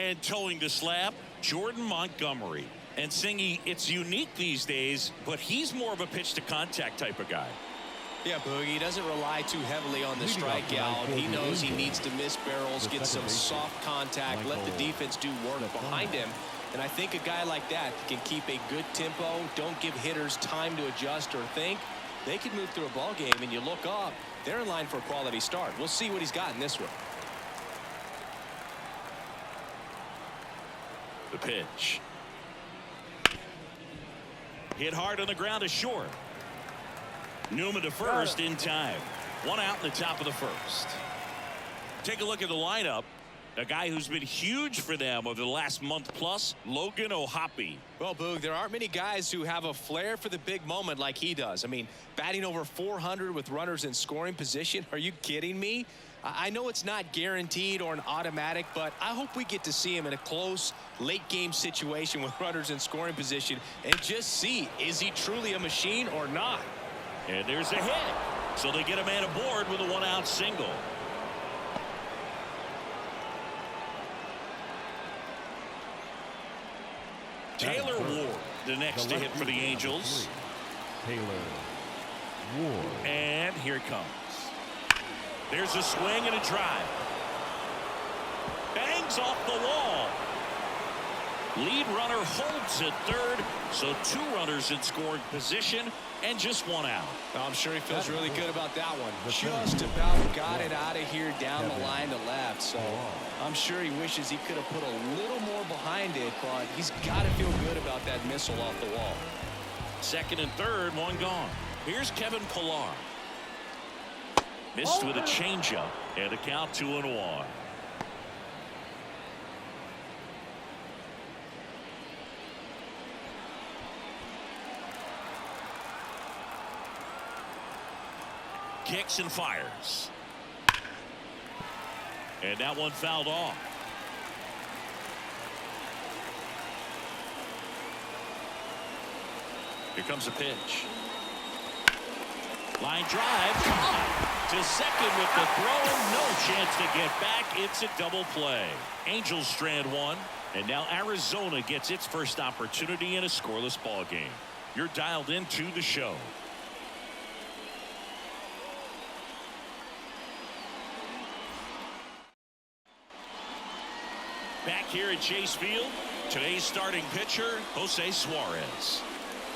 And towing the slab, Jordan Montgomery. And Singy, it's unique these days, but he's more of a pitch-to-contact type of guy. Yeah, Boogie, he doesn't rely too heavily on the strikeout. He knows he needs to miss barrels, get some soft contact, let the defense do work behind him. And I think a guy like that can keep a good tempo, don't give hitters time to adjust or think. They can move through a ball game, and you look up, they're in line for a quality start. We'll see what he's got in this one. The pitch. Hit hard on the ground to short. Newman to first in time. One out in the top of the first. Take a look at the lineup. A guy who's been huge for them over the last month plus, Logan O'Hoppe. Well, Boog, there aren't many guys who have a flair for the big moment like he does. I mean, batting over 400 with runners in scoring position. Are you kidding me? I know it's not guaranteed or an automatic, but I hope we get to see him in a close late game situation with runners in scoring position and just see, is he truly a machine or not? And there's a hit. So they get a man aboard with a one-out single. Taylor Ward, the next to hit for the Angels. Taylor Ward. And here it comes. There's a swing and a drive. Bangs off the wall. Lead runner holds at third, so 2 runners in scoring position and just 1 out. I'm sure he feels really good about that one. Just about got it out of here down the line to left, so I'm sure he wishes he could have put a little more behind it, but he's got to feel good about that missile off the wall. Second and third, 1 gone. Here's Kevin Pillar. Missed with a changeup, and a count 2-1. Kicks and fires. And that one fouled off. Here comes a pitch. Line drive. Caught. To second with the throw. No chance to get back. It's a double play. Angels strand 1. And now Arizona gets its first opportunity in a scoreless ball game. You're dialed into the show. Back here at Chase Field, today's starting pitcher, Jose Suarez.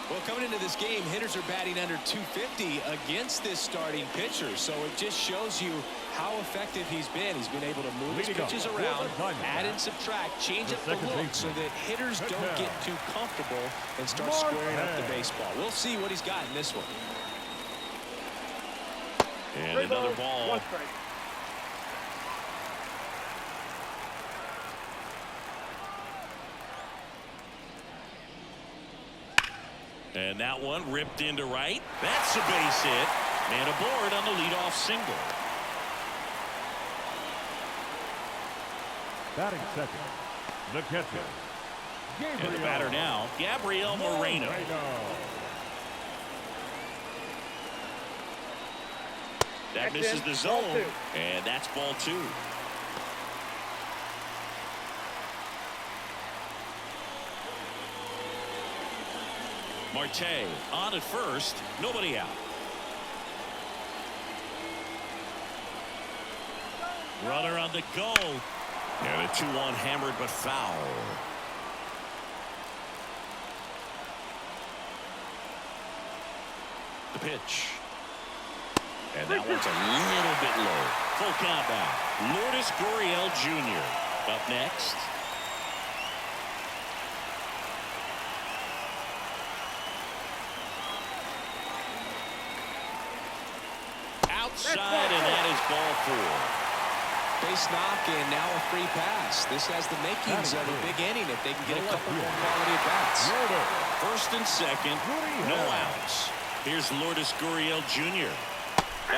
Well, coming into this game, hitters are batting under 250 against this starting pitcher, so it just shows you how effective he's been. He's been able to move his pitches around, add and subtract, change up the look so that hitters don't get too comfortable and start squaring up the baseball. We'll see what he's got in this one. And another ball. And that one ripped into right. That's a base hit. Man aboard on the leadoff single. Batting second, the catcher. And the batter now, Gabriel Moreno. That misses the zone, and that's ball 2. Marte on at first, nobody out. Runner on the go. And a 2-1 hammered but foul. The pitch. And that one's a little bit low. Full count now. Lourdes Gurriel Jr. up next. Outside, and that is ball 4. Base knock and now a free pass. This has the makings of a big inning if they can get a couple more quality at bats. First and second, no outs. Here's Lourdes Gurriel Jr.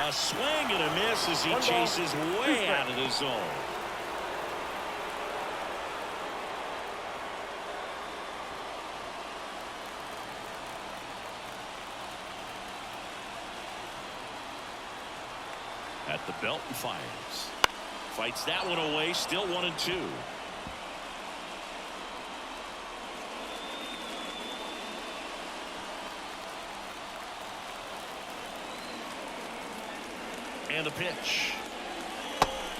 A swing and a miss as he chases way out of the zone. At the belt and fires. Fights that one away, still 1-2. And the pitch.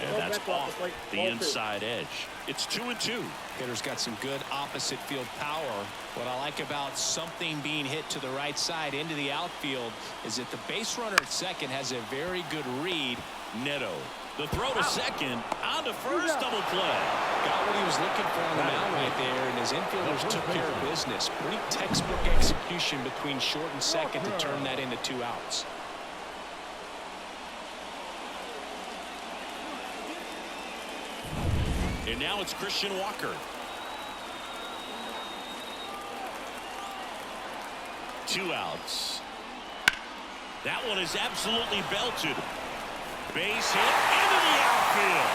And that's off the inside edge. It's 2-2. Hitter's got some good opposite field power. What I like about something being hit to the right side into the outfield is that the base runner at second has a very good read. Neto. The throw to second. On to first. Double play. Got what he was looking for on the mound right there, and his infielders took care of business. Pretty textbook execution between short and second to turn that into 2 outs. And now it's Christian Walker. 2 outs. That one is absolutely belted. Base hit into the outfield.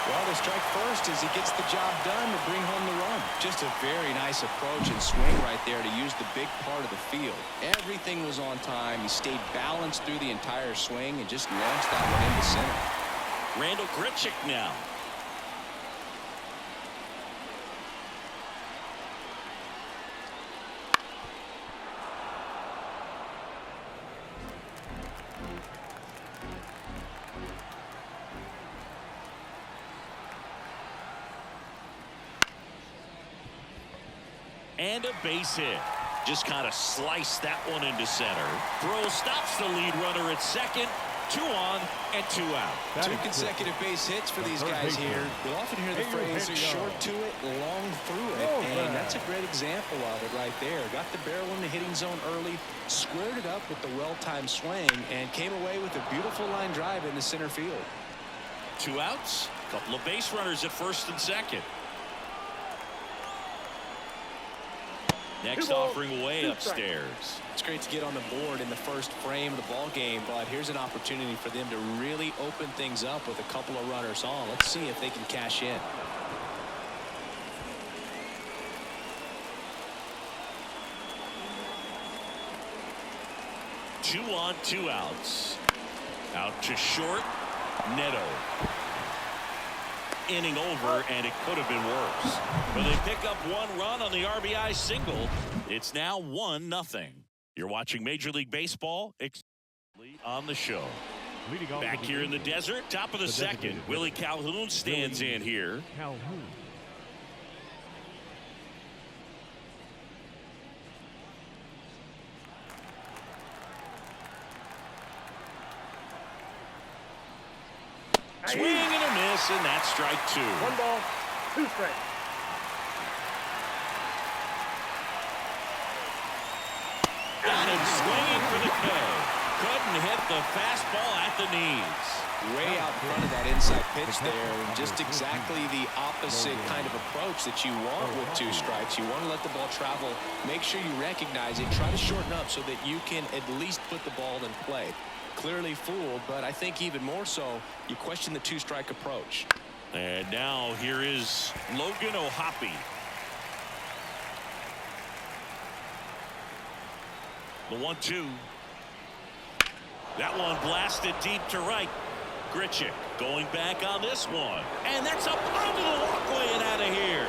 Well, the strike first as he gets the job done to bring home the run. Just a very nice approach and swing right there to use the big part of the field. Everything was on time. He stayed balanced through the entire swing and just launched that one into center. Randall Grichuk now. And a base hit. Just kind of sliced that one into center. Throw stops the lead runner at second. 2 on and 2 out. 2 consecutive base hits for these guys here. You'll often hear the phrase short to it, long through it. And that's a great example of it right there. Got the barrel in the hitting zone early, squared it up with the well-timed swing, and came away with a beautiful line drive into center field. 2 outs. Couple of base runners at first and second. Next offering way upstairs. It's great to get on the board in the first frame of the ball game, but here's an opportunity for them to really open things up with a couple of runners on. Let's see if they can cash in. Two on, 2 outs. Out to short. Neto. Inning over, and it could have been worse. But they pick up 1 run on the RBI single. It's now 1-0. You're watching Major League Baseball on the show. Back here in the desert, top of the second. Willie Calhoun stands in here. Calhoun. Swing and a miss, and that's strike 2. 1 ball, 2 strikes. Got him swinging for the K. Couldn't hit the fastball at the knees. Way out in front of that inside pitch there, and just exactly the opposite kind of approach that you want with 2 strikes. You want to let the ball travel, make sure you recognize it, try to shorten up so that you can at least put the ball in play. Clearly fooled, but I think even more so, you question the 2-strike approach. And now here is Logan O'Hoppe. The 1-2. That one blasted deep to right. Grichuk going back on this one. And that's up onto the walkway and out of here.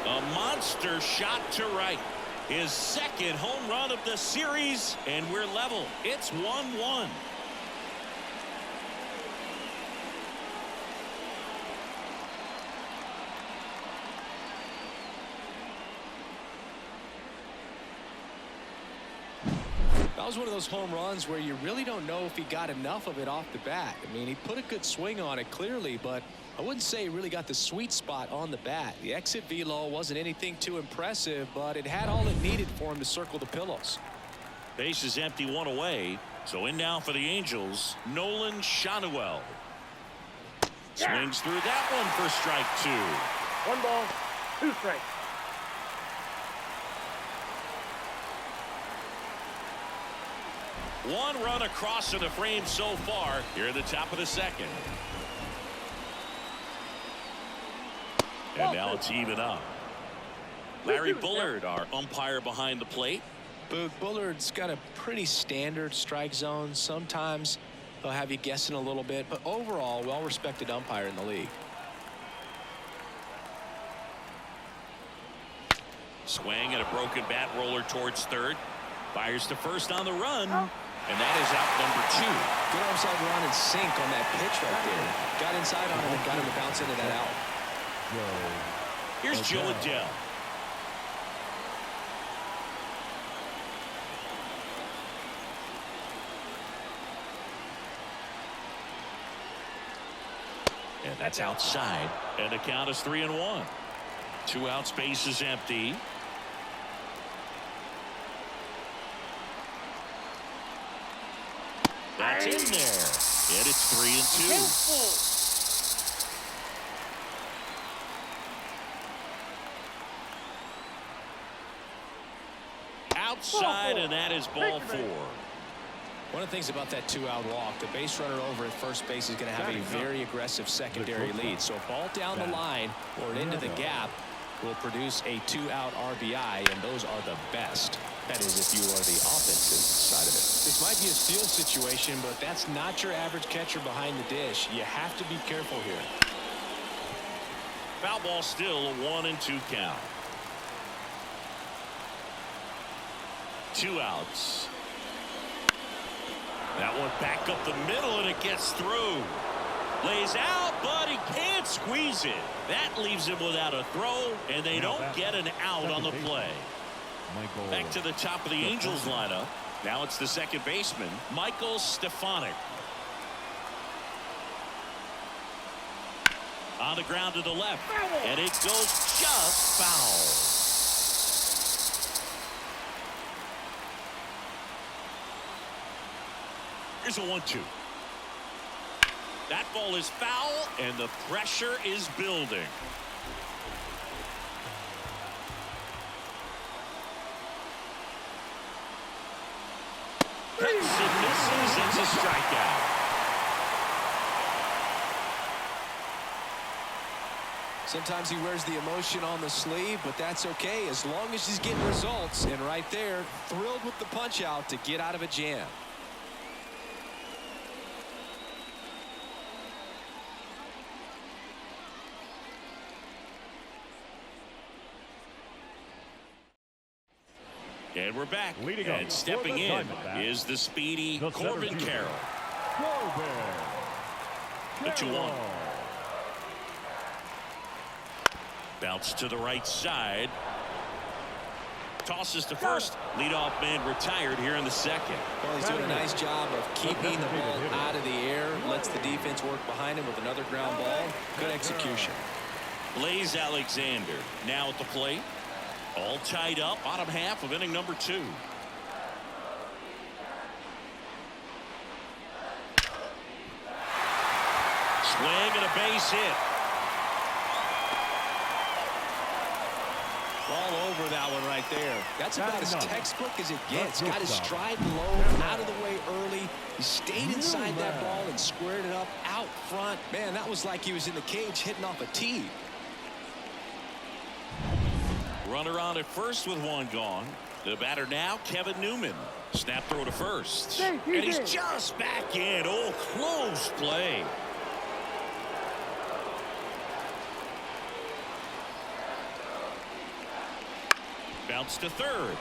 A monster shot to right. His second home run of the series, and we're level. It's 1-1. That was one of those home runs where you really don't know if he got enough of it off the bat. I mean, he put a good swing on it clearly, but I wouldn't say he really got the sweet spot on the bat. The exit velo wasn't anything too impressive, but it had all it needed for him to circle the pillows. Base is empty, 1 away. So in now for the Angels, Nolan Shanuel. Swings through that one for strike 2. 1 ball, 2 strikes. One run across in the frame so far here at the top of the second. And now it's even up. Larry Bullard, our umpire behind the plate. Boog, Bullard's got a pretty standard strike zone. Sometimes they'll have you guessing a little bit, but overall, well-respected umpire in the league. Swing and a broken bat roller towards third. Fires to first on the run. And that is out number 2. Good outside run and sink on that pitch right there. Got inside on him and got him to bounce into that out. Here's Joe Adele. And that's outside. And the count is 3-1. 2 outs, base is empty. That's in there. And it's 3-2. Outside, and that is ball 4. One of the things about that 2-out walk, the base runner over at first base is going to have a very aggressive secondary lead. So a ball down the line or into the gap will produce a 2-out RBI, and those are the best. That is, if you are the offensive side of it. This might be a steal situation, but that's not your average catcher behind the dish. You have to be careful here. Foul ball, still a 1-2 count. 2 outs. That one back up the middle, and it gets through. Lays out, but he can't squeeze it. That leaves him without a throw, and they don't get an out on the play. Back to the top of the Angels lineup. Now it's the second baseman, Michael Stefanik. On the ground to the left, and it goes just foul. Here's a 1-2. That ball is foul, and the pressure is building. Hits and misses. It's a strikeout. Sometimes he wears the emotion on the sleeve, but that's okay as long as he's getting results. And right there, thrilled with the punch out to get out of a jam. And we're back. Leading and stepping in is the speedy Corbin Carroll. The 2-1. Bounce to the right side. Tosses to first. Leadoff man retired here in the second. Well, he's doing a nice job of keeping the ball out of the air. Lets the defense work behind him with another ground ball. Good execution. Blaze Alexander now at the plate. All tied up, bottom half of inning number 2. Swing and a base hit. All over that one right there. That's about as textbook as it gets. Got his stride low, out of the way early. He stayed inside that ball and squared it up out front. Man, that was like he was in the cage hitting off a tee. Runner on at first with 1 gone. The batter now, Kevin Newman. Snap throw to first. And he's just back in. Oh, close play. Bounce to third.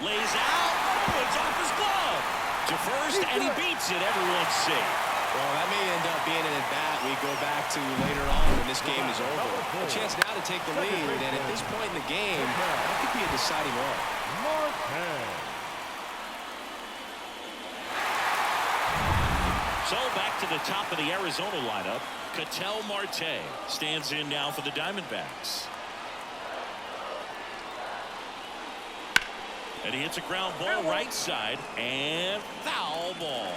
Lays out. Oh, it's off his glove. To first, and he beats it. Everyone's safe. Well, that may end up being an at-bat we go back to later on when this game is over. A chance now to take the lead, and at this point in the game, that could be a deciding run. So back to the top of the Arizona lineup. Ketel Marte stands in now for the Diamondbacks. And he hits a ground ball right side, and foul ball.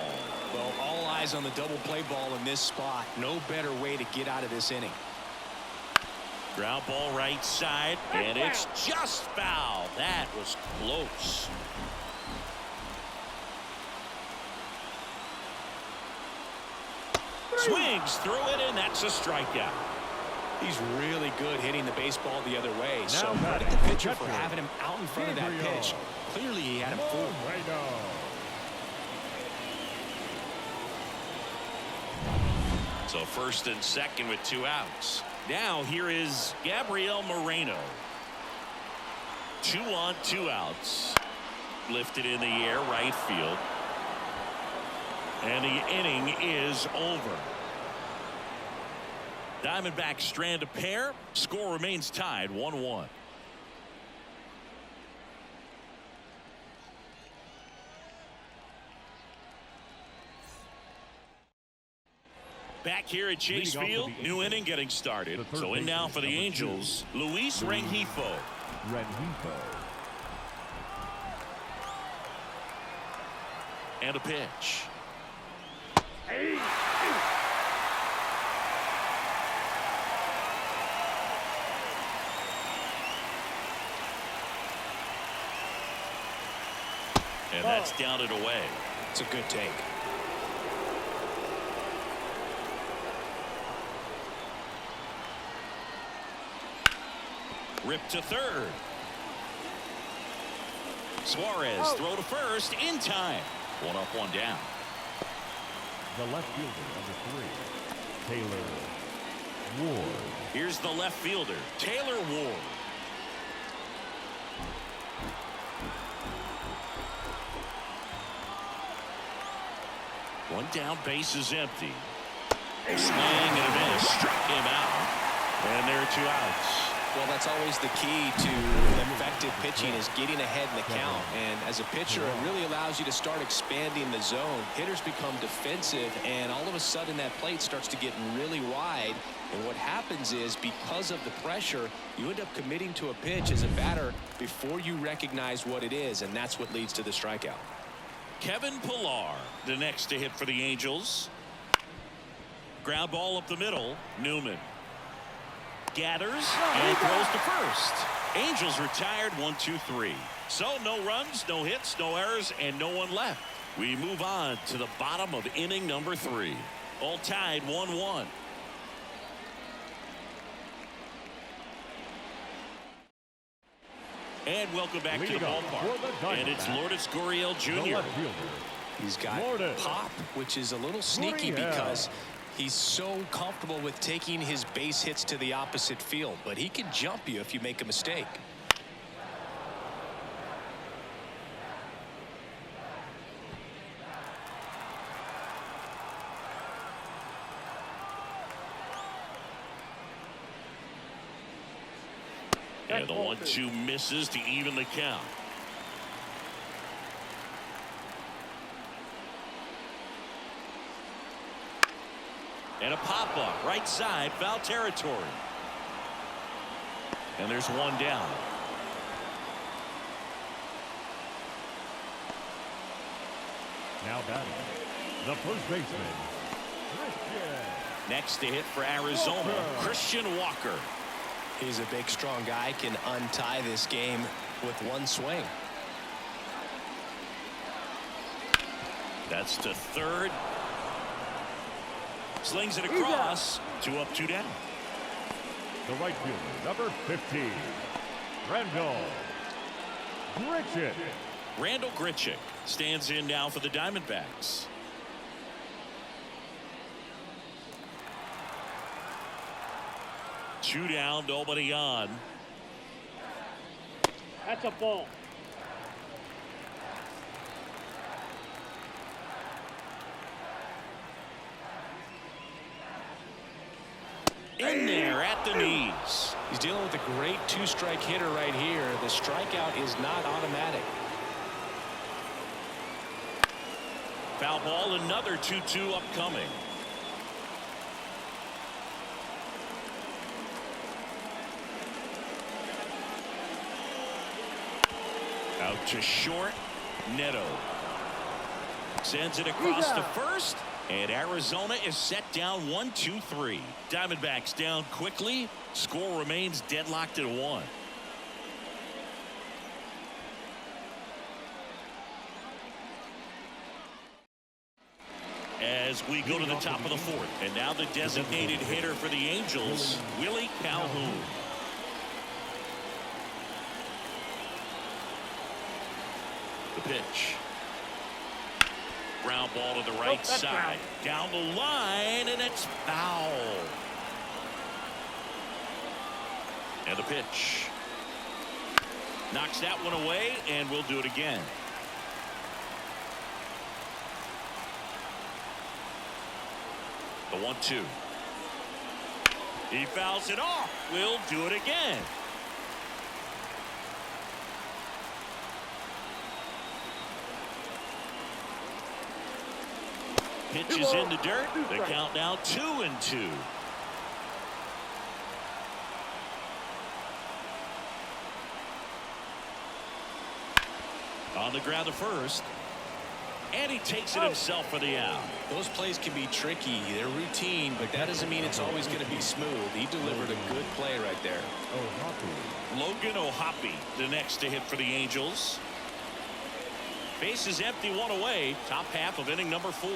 Well, all eyes on the double play ball in this spot. No better way to get out of this inning. Ground ball right side, and it's just foul. That was close. Swings through it, and that's a strikeout. He's really good hitting the baseball the other way. So credit the pitcher for having him out in front of that pitch. Clearly he had him fooled. So first and second with 2 outs. Now here is Gabriel Moreno. 2 on, 2 outs. lifted in the air, right field. And the inning is over. Diamondbacks strand a pair. Score remains tied 1-1. Back here at Chase Field, new inning getting started. So in now for the Angels, Luis Rengifo. And a pitch. And that's down and away. It's a good take. Ripped to third. Suarez throw to first in time. One up, one down. The left fielder, number 3, Taylor Ward. Here's the left fielder, Taylor Ward. One down, base is empty. Swing and a miss, struck him out. And there are 2 outs. Well, that's always the key to effective pitching, is getting ahead in the count. And as a pitcher, it really allows you to start expanding the zone. Hitters become defensive, and all of a sudden that plate starts to get really wide. And what happens is, because of the pressure, you end up committing to a pitch as a batter before you recognize what it is, and that's what leads to the strikeout. Kevin Pillar, the next to hit for the Angels. Ground ball up the middle. Newman gathers and throws to first. Angels retired 1-2-3. So no runs, no hits, no errors, and no one left. We move on to the bottom of inning number 3. All tied 1-1. And welcome back to the ballpark. And it's Lourdes Gurriel Jr. He's got pop, which is a little sneaky because he's so comfortable with taking his base hits to the opposite field, but he can jump you if you make a mistake. And the 1-2 misses to even the count. And a pop-up right side, foul territory. And there's one down. Now batting, the first baseman, Christian. Next to hit for Arizona, Christian Walker. He's a big, strong guy, can untie this game with one swing. That's to third. Slings it across. 2 up, 2 down. The right fielder, number 15, Randall Grichuk. Randall Grichuk stands in now for the Diamondbacks. Two down, nobody on. That's a ball. In there at the knees. He's dealing with a great 2-strike hitter right here. The strikeout is not automatic. Foul ball, another 2-2 upcoming. Out to short. Neto sends it across to first, and Arizona is set down 1-2-3. Diamondbacks down quickly. Score remains deadlocked at 1. As we go to the top of the 4th, and now the designated hitter for the Angels, Willie Calhoun. The pitch. Ground ball to the right side. Down the line, and it's foul. And the pitch. Knocks that one away, and we'll do it again. The 1-2. He fouls it off. We'll do it again. Pitches in the dirt. The count now 2-2. On the ground to first. And he takes it himself for the out. Those plays can be tricky. They're routine, but that doesn't mean it's always going to be smooth. He delivered a good play right there. Logan O'Hoppe, the next to hit for the Angels. Base is empty, one away. Top half of inning number 4.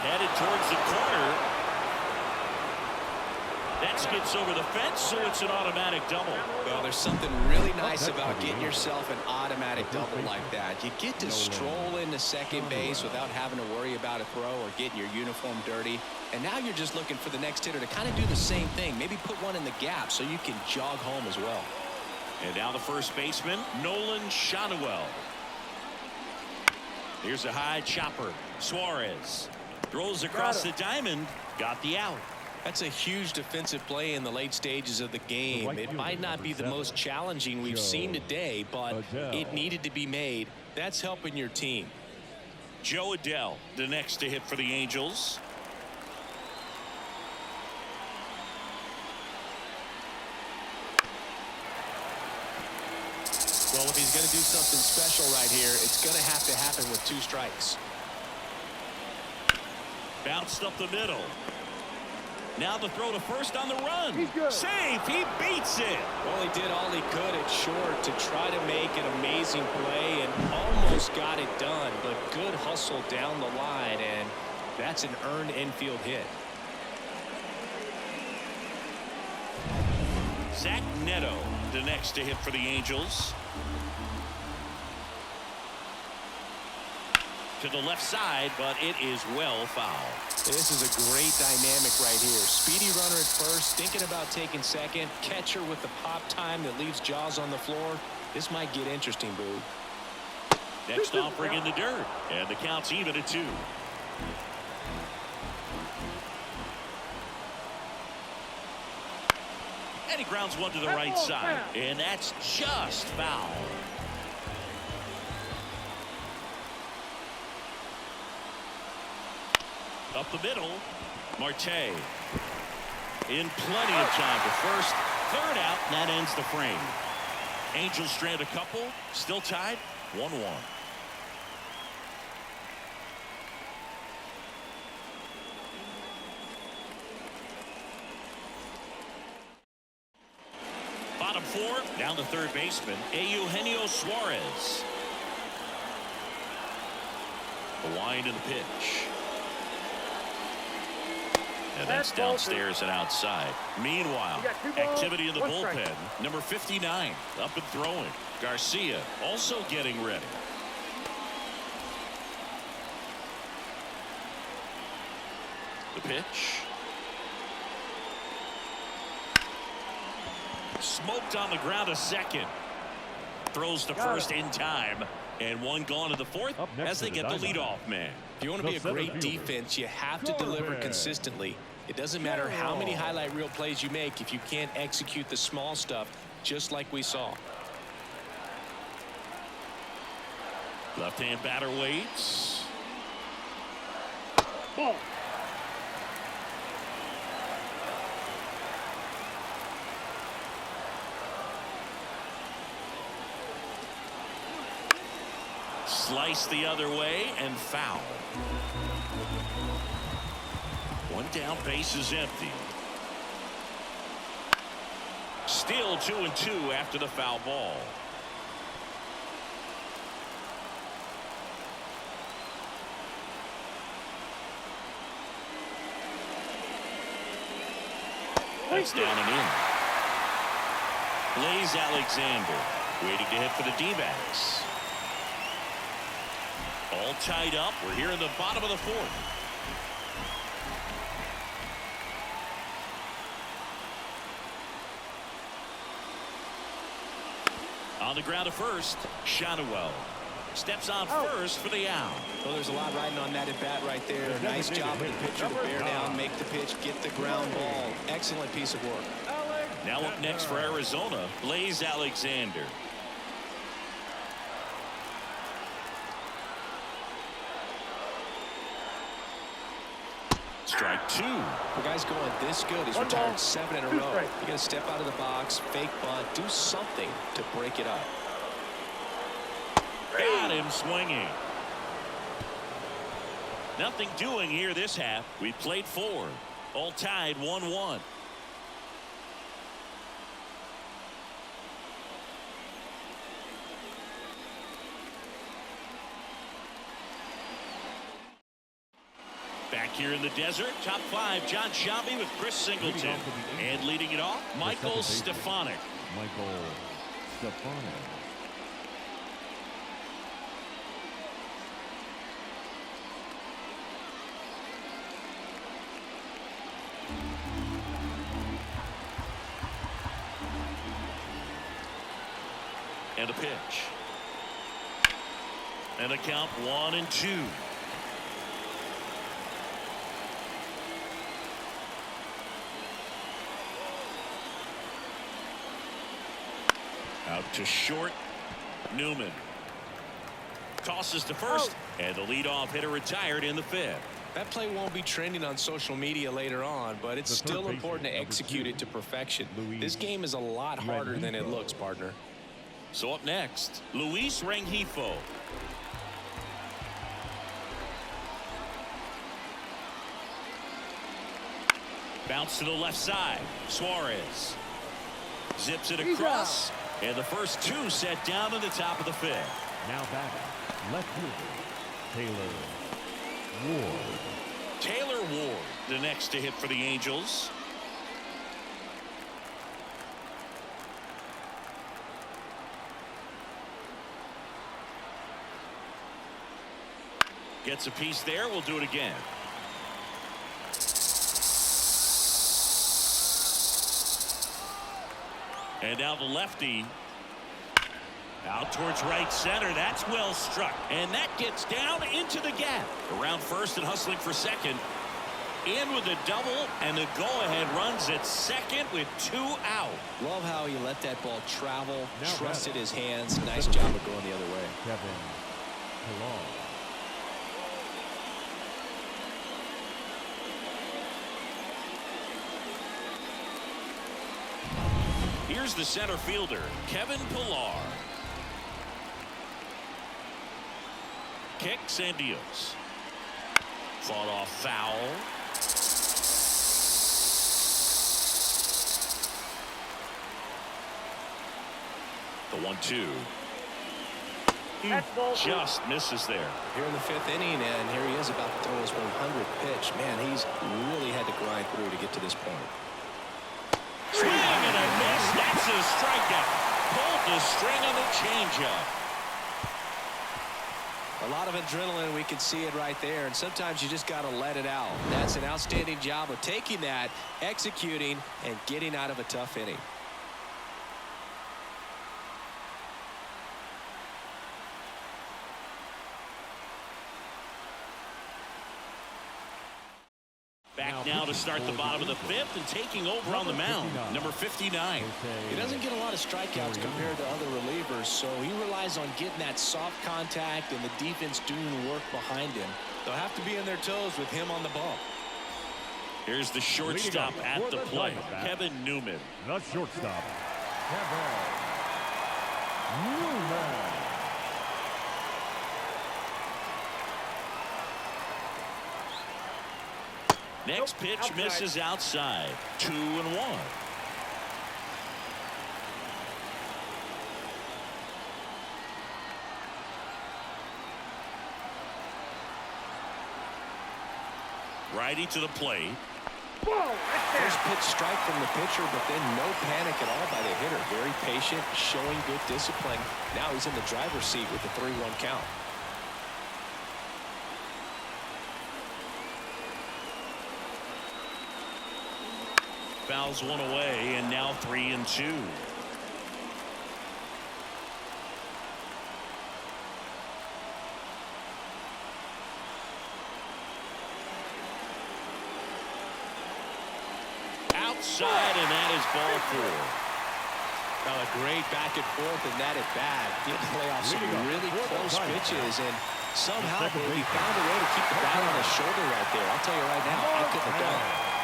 Headed towards the corner. That skips over the fence, so it's an automatic double. Well, there's something really nice about getting yourself an automatic double like that. You get to stroll into second base without having to worry about a throw or getting your uniform dirty. And now you're just looking for the next hitter to kind of do the same thing. Maybe put one in the gap so you can jog home as well. And now the first baseman, Nolan Shanuel. Here's a high chopper. Suarez throws across the diamond. Got the out. That's a huge defensive play in the late stages of the game. It might not be the most challenging we've seen today, but it needed to be made. That's helping your team. Joe Adele, the next to hit for the Angels. Well, if he's going to do something special right here, it's going to have to happen with 2 strikes. Bounced up the middle. Now the throw to first on the run. Safe. He beats it. Well, he did all he could at short to try to make an amazing play and almost got it done. But good hustle down the line, and that's an earned infield hit. Zach Neto, the next to hit for the Angels. To the left side, but it is well fouled. This is a great dynamic right here. Speedy runner at first, thinking about taking second. Catcher with the pop time that leaves Jaws on the floor. This might get interesting, Boo. Next offering in the dirt, and the count's even at 2. And he grounds one to the right side, and that's just foul. Up the middle, Marte in plenty of time to first. Third out, and that ends the frame. Angels strand a couple, still tied 1-1. Bottom 4, down to third baseman, Eugenio Suarez. The wind and the pitch. And that's downstairs and outside. Meanwhile, activity in the bullpen. Number 59 up and throwing. Garcia also getting ready. The pitch. Smoked on the ground to second. Throws to first in time. And one gone to the fourth as they get the leadoff man. If you want to be a great defense, you have to deliver consistently. It doesn't matter how many highlight reel plays you make if you can't execute the small stuff, just like we saw. Left-hand batter waits. Ball. Slice the other way and foul. One down, base is empty. Still 2-2 after the foul ball. That's down and in. Blaze Alexander waiting to hit for the D-backs. All tied up. We're here in the bottom of the 4th. On the ground to first, Shanuel. steps on first for the out. Well, there's a lot riding on that at bat right there. Nice job of the pitcher to bear down, make the pitch, get the ground ball. Excellent piece of work. Now up next for Arizona, Blaze Alexander. Strike two. The guy's going this good. He's retired 7 in a row. You got to step out of the box, fake bunt, do something to break it up. Got him swinging. Nothing doing here this half. We played 4. All tied 1-1. Back here in the desert, top 5, John Sciambi with Chris Singleton. And leading it off, Michael Stefanik. Michael Stefanik. And a pitch. And a count 1-2. Out to short. Newman tosses to first, and the leadoff hitter retired in the 5th. That play won't be trending on social media later on, but it's still important to execute it to perfection. This game is a lot harder than it looks, partner. So up next, Luis Rengifo. Bounce to the left side. Suarez zips it across, and the first 2 set down in the top of the 5th. Now batting, left fielder, Taylor Ward. Taylor Ward, the next to hit for the Angels. Gets a piece there. We'll do it again. And now the lefty out towards right center. That's well struck, and that gets down into the gap. Around first and hustling for second. In with a double, and the go-ahead runs at second with 2 out. Love how he let that ball travel, trusted his hands. Nice job of going the other way. Kevin Pillar. Here's the center fielder, Kevin Pillar. Kicks and deals. Fought off foul. The 1-2. Just misses there. Here in the 5th inning, and here he is about to throw his 100th pitch. Man, he's really had to grind through to get to this point. Swing and a miss. That's a strikeout. Pulled the string on the changeup. A lot of adrenaline. We can see it right there. And sometimes you just got to let it out. That's an outstanding job of taking that, executing, and getting out of a tough inning. Back now to start the bottom of the 5th, and taking over on the mound, number 59. He doesn't get a lot of strikeouts compared to other relievers, so he relies on getting that soft contact and the defense doing work behind him. They'll have to be on their toes with him on the bump. Here's the shortstop at the plate, Kevin Newman. The shortstop, Kevin Newman. Next pitch misses outside. 2-1. Righty to the plate. First pitch strike from the pitcher, but then no panic at all by the hitter. Very patient, showing good discipline. Now he's in the driver's seat with the 3-1 count. Fouls one away, and now 3-2. outside, and that is ball 4. Well, a great back and forth, and that at bat did play off some really close pitches, and somehow he found a way to keep the bat on his shoulder right there. I'll tell you right now, I couldn't have done it.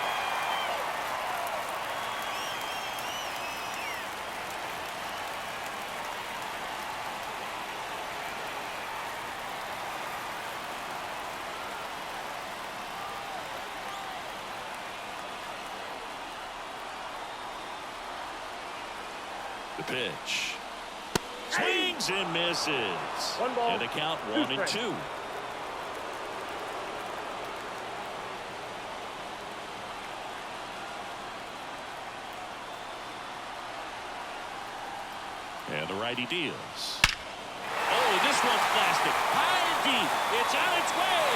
The pitch. Swings and misses. 1 ball. And the count 1-2. And the righty deals. Oh, this one's blasted. High and deep. It's on its way.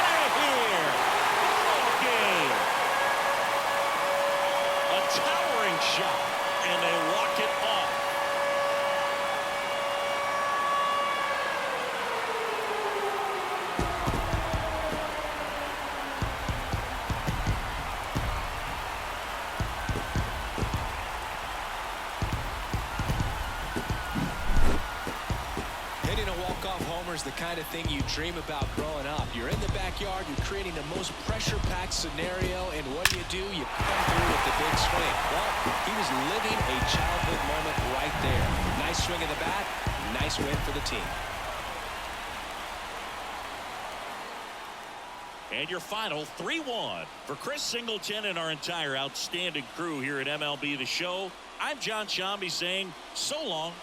Out of here. Ball game. A towering shot. And they walk it off. Hitting a walk-off homer is the kind of thing you dream about growing up. You're in the backyard, you're creating the most pressure-packed scenario, and what do? You come through with the big swing. Well, he was living a childhood moment right there. Nice swing of the bat, nice win for the team. And your final 3-1 for Chris Singleton and our entire outstanding crew here at MLB The Show. I'm John Shambi saying so long